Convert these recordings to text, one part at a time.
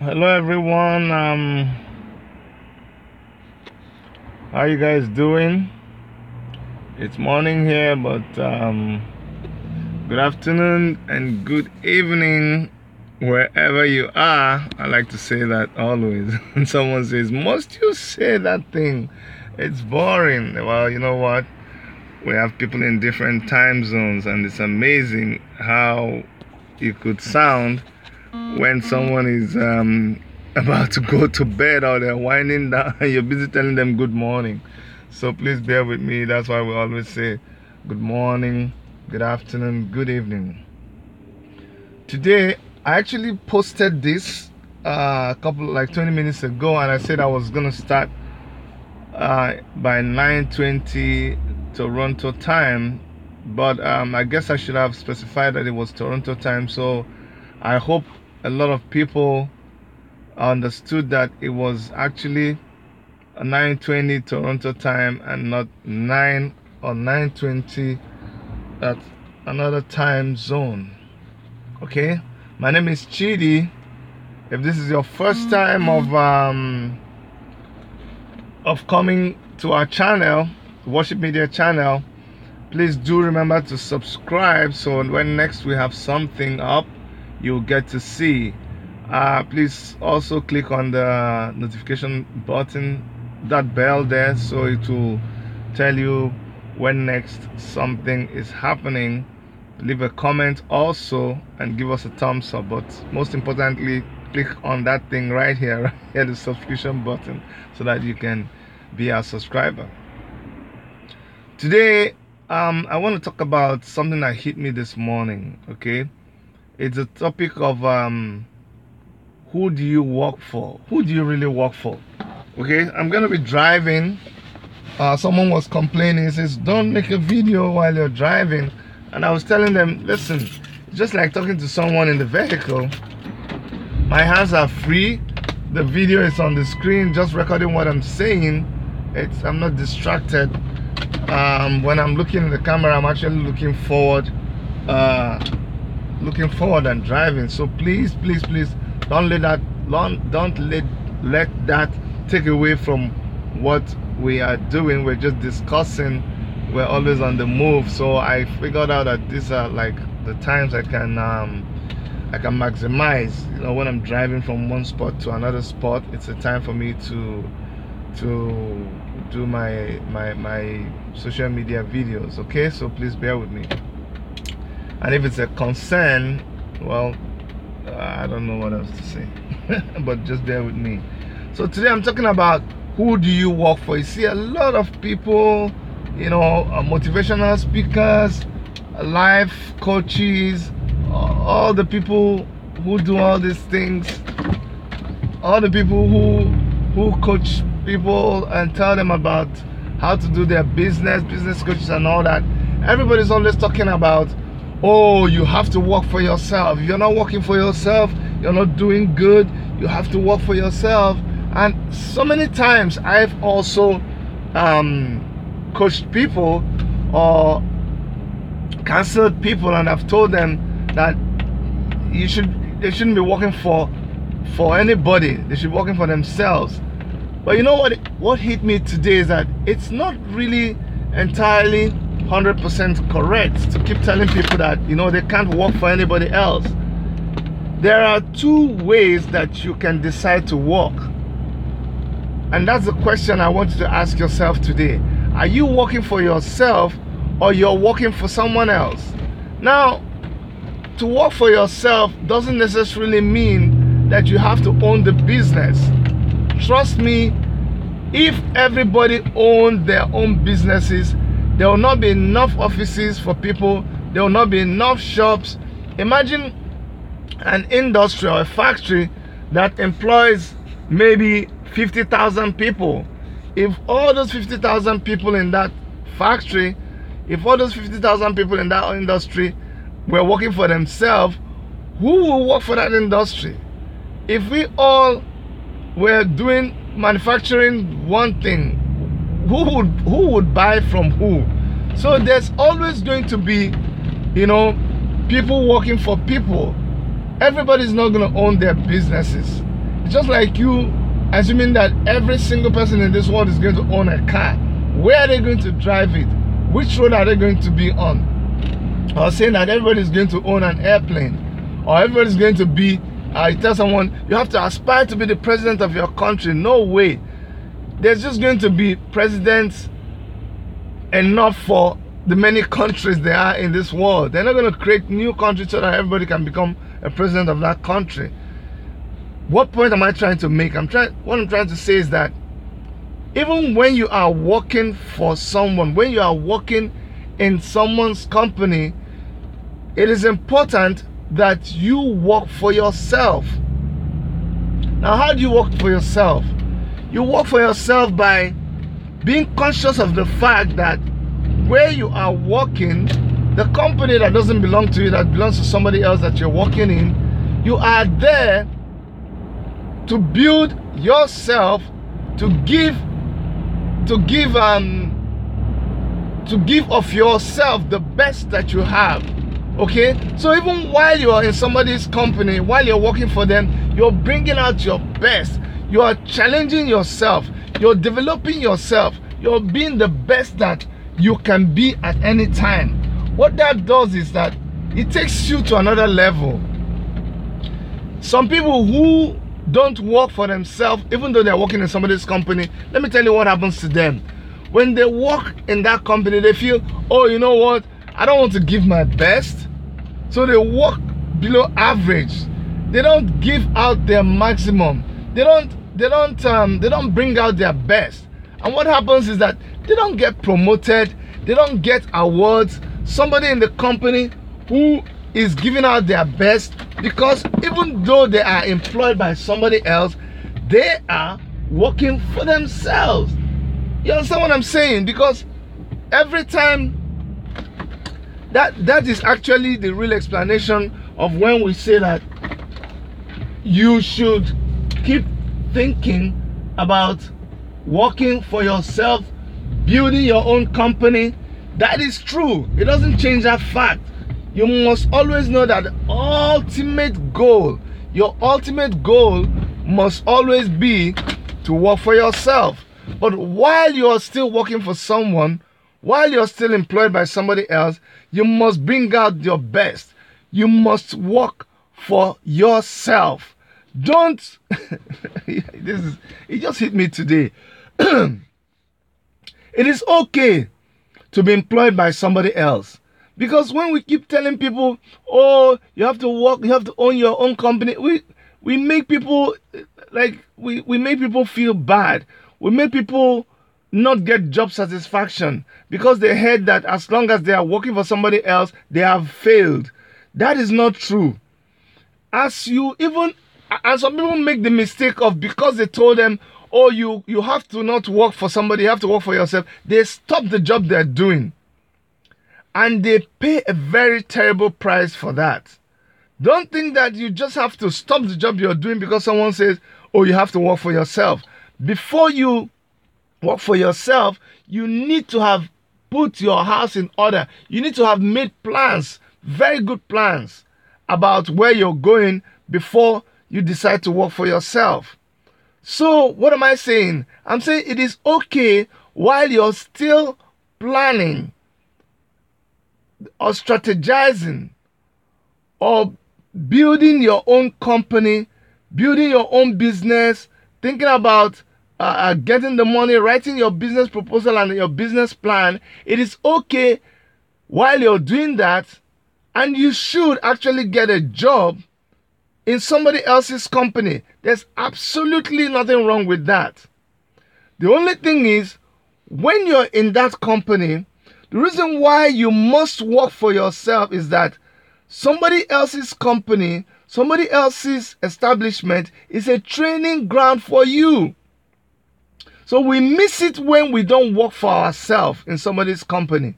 Hello everyone. How you guys doing? It's morning here, but good afternoon and good evening wherever you are. I like to say that always. When someone says, "Must you say that thing? It's boring." Well, you know what? We have people in different time zones, and it's amazing how it could sound when someone is about to go to bed or they're winding down and you're busy telling them good morning. So please bear with me. That's why we always say good morning, good afternoon, good evening. Today I actually posted this a couple like 20 minutes ago, and I said I was gonna start by 9:20 Toronto time, but I guess I should have specified that it was Toronto time. So I hope a lot of people understood that it was actually 9:20 Toronto time and not 9 or 9:20 at another time zone. Okay, my name is Chidi. If this is your first time of coming to our channel, Worship Media channel, please do remember to subscribe so when next we have something up, you'll get to see. Please also click on the notification button, that bell there, so it will tell you when next something is happening. Leave a comment also and give us a thumbs up, but most importantly, click on that thing right here, the subscription button, so that you can be a subscriber. Today I want to talk about something that hit me this morning. Okay, it's a topic of who do you work for? Who do you really work for? Okay, I'm gonna be driving. Someone was complaining. He says, "Don't make a video while you're driving." And I was telling them, listen, just like talking to someone in the vehicle, my hands are free. The video is on the screen, just recording what I'm saying. I'm not distracted. When I'm looking in the camera, I'm actually looking forward and driving. So please don't let that take away from what we are doing. We're just discussing. We're always on the move. So I figured out that these are like the times I can maximize. You know, when I'm driving from one spot to another spot, it's a time for me to do my social media videos. Okay, so please bear with me. And if it's a concern, well, I don't know what else to say, but just bear with me. So today I'm talking about who do you work for. You see a lot of people, you know, motivational speakers, life coaches, all the people who do all these things, all the people who coach people and tell them about how to do their business coaches and all that. Everybody's always talking about, oh, you have to work for yourself. If you're not working for yourself, you're not doing good. You have to work for yourself. And so many times I've also coached people or counseled people, and I've told them that they shouldn't be working for anybody. They should be working for themselves. But you know what hit me today is that it's not really entirely 100% correct to keep telling people that, you know, they can't work for anybody else. There are two ways that you can decide to work, and that's the question I want you to ask yourself today. Are you working for yourself or you're working for someone else? Now, to work for yourself doesn't necessarily mean that you have to own the business. Trust me, if everybody owned their own businesses, there will not be enough offices for people. There will not be enough shops. Imagine an industry or a factory that employs maybe 50,000 people. If all those 50,000 people in that factory, if all those 50,000 people in that industry were working for themselves, who will work for that industry? If we all were doing manufacturing one thing, who would buy from who? So there's always going to be, you know, people working for people. Everybody's not going to own their businesses. just like you assuming that every single person in this world is going to own a car. Where are they going to drive it? Which road are they going to be on? Or saying that everybody is going to own an airplane, or everybody is going to be, you tell someone you have to aspire to be the president of your country. No way. There's just going to be presidents enough for the many countries there are in this world. They're not going to create new countries so that everybody can become a president of that country. What point am I trying to make? What I'm trying to say is that even when you are working for someone, when you are working in someone's company, it is important that you work for yourself. Now, how do you work for yourself? You work for yourself by being conscious of the fact that where you are working, the company that doesn't belong to you, that belongs to somebody else that you're working in, you are there to build yourself, to give of yourself the best that you have. Okay, so even while you are in somebody's company, while you're working for them, you're bringing out your best. You are challenging yourself. You're developing yourself. You're being the best that you can be at any time. What that does is that it takes you to another level. Some people who don't work for themselves, even though they're working in somebody's company, let me tell you what happens to them. When they work in that company, they feel, oh, you know what, I don't want to give my best. So they work below average. They don't give out their maximum. They don't bring out their best. And what happens is that they don't get promoted. They don't get awards. Somebody in the company who is giving out their best, because even though they are employed by somebody else, they are working for themselves. You understand what I'm saying? Because every time, that is actually the real explanation of when we say that you should keep thinking about working for yourself, building your own company. That is true. It doesn't change that fact. You must always know that the ultimate goal, your ultimate goal must always be to work for yourself. But while you're still working for someone, while you're still employed by somebody else, you must bring out your best. You must work for yourself. Don't it just hit me today. It is okay to be employed by somebody else, because when we keep telling people, oh, you have to work, you have to own your own company, we make people like we make people feel bad. We make people not get job satisfaction because they heard that as long as they are working for somebody else, they have failed. That is not true. And some people make the mistake of, because they told them, oh, you have to not work for somebody, you have to work for yourself, they stop the job they're doing. And they pay a very terrible price for that. Don't think that you just have to stop the job you're doing because someone says, oh, you have to work for yourself. Before you work for yourself, you need to have put your house in order. You need to have made plans, very good plans, about where you're going before you decide to work for yourself. So what am I saying? I'm saying it is okay while you're still planning or strategizing or building your own company, building your own business, thinking about getting the money, writing your business proposal and your business plan. It is okay while you're doing that, and you should actually get a job in somebody else's company. There's absolutely nothing wrong with that. The only thing is, when you're in that company, the reason why you must work for yourself is that somebody else's company, somebody else's establishment is a training ground for you. So we miss it when we don't work for ourselves in somebody's company.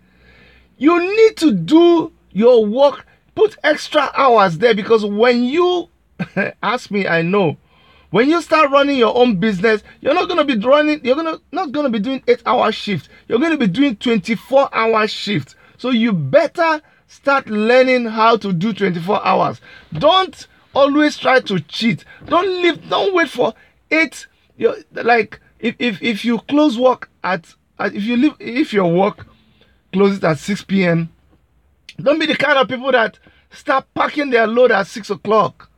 You need to do your work, put extra hours there, because when you ask me, I know, when you start running your own business, you're not going to be not going to be doing 8-hour shifts. You're going to be doing 24-hour shifts. So you better start learning how to do 24 hours. Don't Always try to cheat. Don't wait for 8. Like if you close work at if your work closes at 6 p.m., don't be the kind of people that start packing their load at 6 o'clock.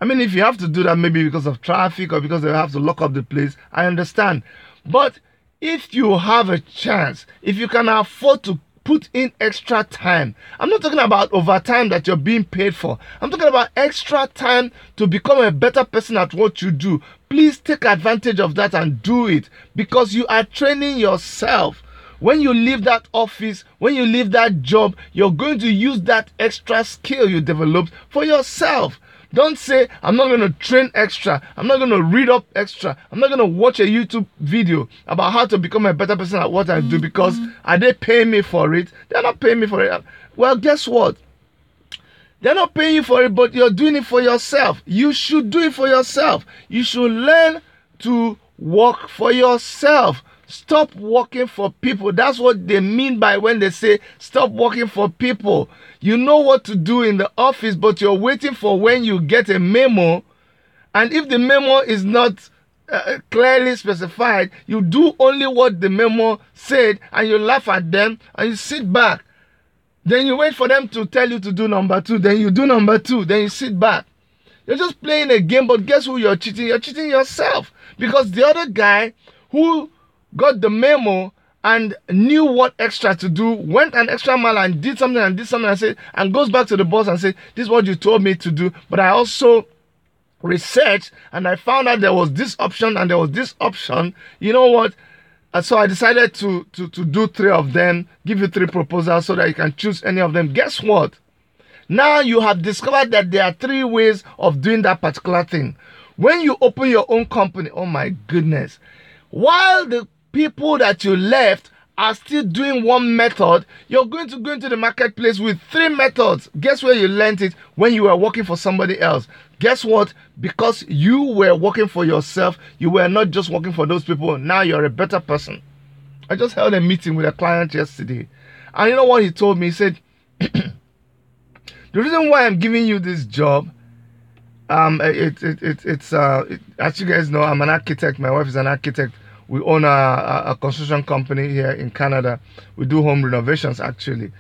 I mean, if you have to do that, maybe because of traffic or because they have to lock up the place, I understand. But if you have a chance, if you can afford to put in extra time, I'm not talking about overtime that you're being paid for. I'm talking about extra time to become a better person at what you do. Please take advantage of that and do it, because you are training yourself. When you leave that office, when you leave that job, you're going to use that extra skill you developed for yourself. Don't say, I'm not going to train extra. I'm not going to read up extra. I'm not going to watch a YouTube video about how to become a better person at what I do, because are they paying me for it? They're not paying me for it. Well, guess what? They're not paying you for it, but you're doing it for yourself. You should do it for yourself. You should learn to work for yourself. Stop working for people. That's what they mean by when they say stop working for people. You know what to do in the office, but you're waiting for when you get a memo. And if the memo is not clearly specified, you do only what the memo said, and you laugh at them and you sit back. Then you wait for them to tell you to do number 2. Then you do number 2. Then you sit back. You're just playing a game, but guess who you're cheating? You're cheating yourself. Because the other guy who got the memo and knew what extra to do, went an extra mile and did something and said, and goes back to the boss and said, this is what you told me to do, but I also researched and I found out there was this option and there was this option. You know what? So I decided to do 3 of them, give you 3 proposals so that you can choose any of them. Guess what? Now you have discovered that there are 3 ways of doing that particular thing. When you open your own company, oh my goodness, while the people that you left are still doing one method, you're going to go into the marketplace with 3 methods. Guess where you learned it? When you were working for somebody else. Guess what? Because you were working for yourself, you were not just working for those people. Now you're a better person. I just held a meeting with a client yesterday, and you know what he told me? He said, the reason why I'm giving you this job, as you guys know, I'm an architect. My wife is an architect. We own a construction company here in Canada. We do home renovations, actually.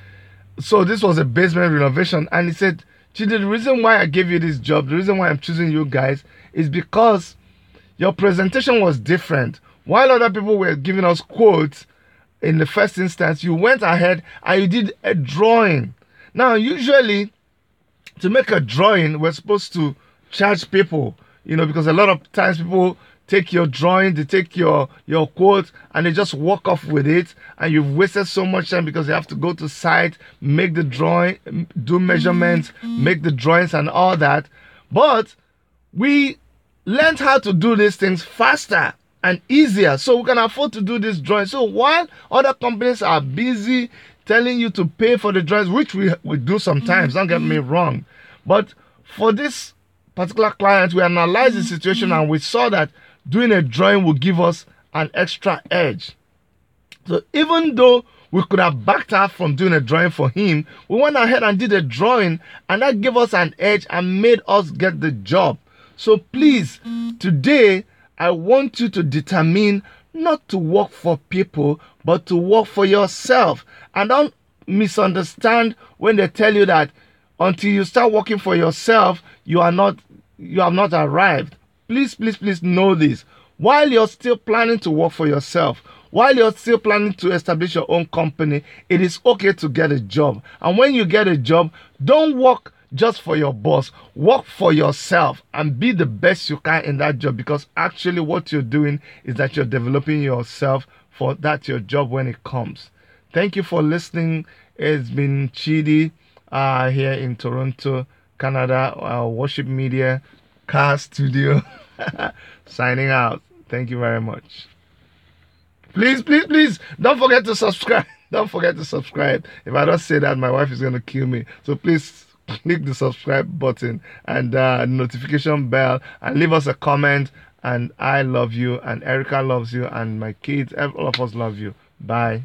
So this was a basement renovation. And he said, Chidi, the reason why I gave you this job, the reason why I'm choosing you guys is because your presentation was different. While other people were giving us quotes in the first instance, you went ahead and you did a drawing. Now, usually, to make a drawing, we're supposed to charge people, because a lot of times people take your drawing, they take your quote, and they just walk off with it, and you've wasted so much time because you have to go to site, make the drawing, do measurements, make the drawings and all that. But we learned how to do these things faster and easier, so we can afford to do this drawing. So while other companies are busy telling you to pay for the drawings, which we do sometimes, don't get me wrong, but for this particular client, we analyzed the situation and we saw that doing a drawing will give us an extra edge. So even though we could have backed out from doing a drawing for him, we went ahead and did a drawing, and that gave us an edge and made us get the job. So please, today, I want you to determine not to work for people, but to work for yourself. And don't misunderstand when they tell you that until you start working for yourself, you have not arrived. Please, please, please know this. While you're still planning to work for yourself, while you're still planning to establish your own company, it is okay to get a job. And when you get a job, don't work just for your boss. Work for yourself and be the best you can in that job, because actually what you're doing is that you're developing yourself for that your job when it comes. Thank you for listening. It's been Chidi here in Toronto, Canada, Worship Media Car Studio. Signing out. Thank you very much. Please, please, please don't forget to subscribe. Don't forget to subscribe. If I don't say that, my wife is going to kill me. So please click the subscribe button and notification bell and leave us a comment. And I love you, and Erica loves you, and my kids, all of us love you. Bye.